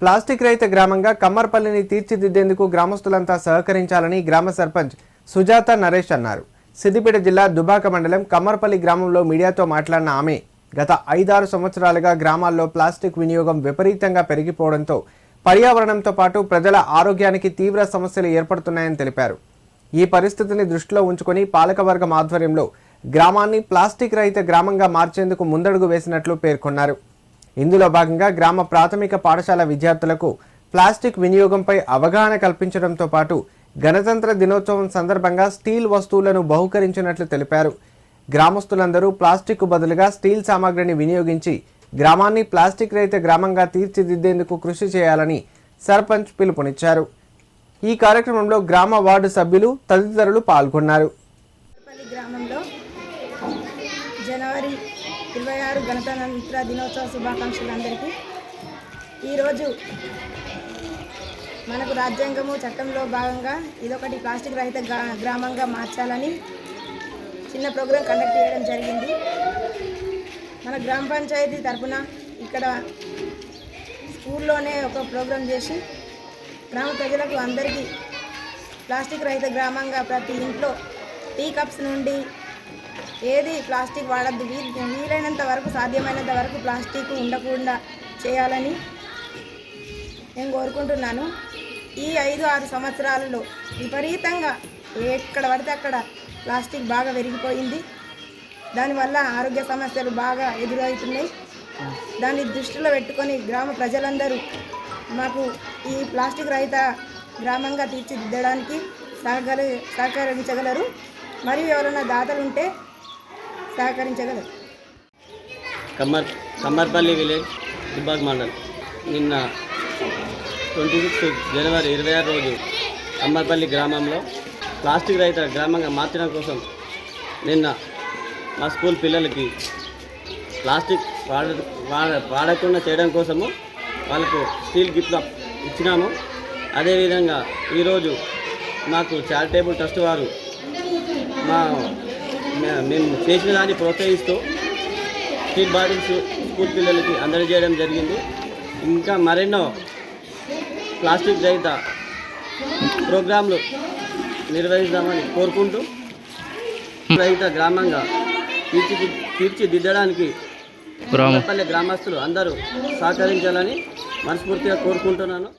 Plastic రహిత గ్రామంగా కమ్మర్పల్లిని తీర్చిదిద్దేందుకు గ్రామస్తులంతా సహకరించాలని గ్రామ సర్పంచ్ సుజాత నరేష్ అన్నారు. సిద్దిపేట జిల్లా దుబాక మండలం కమ్మర్పల్లి గ్రామంలో మీడియాతో మాట్లాడిన ఆమె గత 5-6 సంవత్సరాలుగా గ్రామాల్లో ప్లాస్టిక్ వినియోగం విపరీతంగా పెరిగిపోవడంతో పర్యావరణంతో పాటు ప్రజల ఆరోగ్యానికి తీవ్ర సమస్యలు ఏర్పడుతున్నాయని తెలిపారు. ఈ పరిస్థితిని దృష్టిలో ఉంచుకొని పాలకవర్గం ఆధ్వర్యంలో గ్రామాన్ని ప్లాస్టిక్ రహిత గ్రామంగా మార్చేందుకు ముందడుగు వేసినట్లు పేర్కొన్నారు. ఇందులో భాగంగా గ్రామ ప్రాథమిక పాఠశాల విద్యార్థులకు ప్లాస్టిక్ వినియోగంపై అవగాహన కల్పించడంతో పాటు గణతంత్ర దినోత్సవం సందర్భంగా స్టీల్ వస్తువులను బహుకరించినట్లు తెలిపారు. గ్రామస్తులందరూ ప్లాస్టిక్ బదులుగా స్టీల్ సామాగ్రిని వినియోగించి గ్రామాన్ని ప్లాస్టిక్ రహిత గ్రామంగా తీర్చిదిద్దేందుకు కృషి చేయాలని సర్పంచ్ పిలుపునిచ్చారు. ఈ కార్యక్రమంలో గ్రామ వార్డు సభ్యులు తదితరులు పాల్గొన్నారు. గ్రామంలో జనవరి 26 గణతంత్ర దినోత్సవ శుభాకాంక్షలు అందరికీ. ఈరోజు మనకు రాజ్యాంగము చట్టంలో భాగంగా ఇదొకటి ప్లాస్టిక్ రహిత గ్రామంగా మార్చాలని చిన్న ప్రోగ్రాం కండక్ట్ చేయడం జరిగింది. మన గ్రామ పంచాయతీ తరఫున ఇక్కడ స్కూల్లోనే ఒక ప్రోగ్రాం చేసి గ్రామ ప్రజలకు అందరికీ ప్లాస్టిక్ రహిత గ్రామంగా ప్రతి ఇంట్లో టీ కప్స్ నుండి ఏది ప్లాస్టిక్ వాడద్దు, వీలైనంత వరకు సాధ్యమైనంత వరకు ప్లాస్టిక్ ఉండకుండా చేయాలని నేను కోరుకుంటున్నాను. ఈ 5-6 సంవత్సరాలలో విపరీతంగా ఎక్కడ పడితే అక్కడ ప్లాస్టిక్ బాగా పెరిగిపోయింది. దానివల్ల ఆరోగ్య సమస్యలు బాగా ఎదురవుతున్నాయి. దాన్ని దృష్టిలో పెట్టుకొని గ్రామ ప్రజలందరూ మాకు ఈ ప్లాస్టిక్ రహిత గ్రామంగా తీర్చిదిద్దడానికి సహకరించగలరు. మరియు ఎవరైనా దాతలు ఉంటే సహకరించగలరు. కమ్మర్పల్లి విలేజ్ దుబ్బాక మండల్. నిన్న 26 జనవరి 26 రోజు కమ్మర్పల్లి గ్రామంలో ప్లాస్టిక్ రహిత గ్రామంగా మార్చడం కోసం నిన్న మా స్కూల్ పిల్లలకి ప్లాస్టిక్ వాడకుండా చేయడం కోసము వాళ్ళకు స్టీల్ గిఫ్ట్లు ఇచ్చినాము. అదేవిధంగా ఈరోజు మాకు చారిటబుల్ ట్రస్ట్ వారు మేము చేసిన దాన్ని ప్రోత్సహిస్తూ స్టీల్ బాటిల్స్ స్కూల్ పిల్లలకి అందజేయడం జరిగింది. ఇంకా మరెన్నో ప్లాస్టిక్ రహిత ప్రోగ్రాంలు నిర్వహిస్తామని కోరుకుంటూ రహిత గ్రామంగా తీర్చిదిద్దడానికి కమ్మర్పల్లి గ్రామస్తులు అందరూ సహకరించాలని మనస్ఫూర్తిగా కోరుకుంటున్నాను.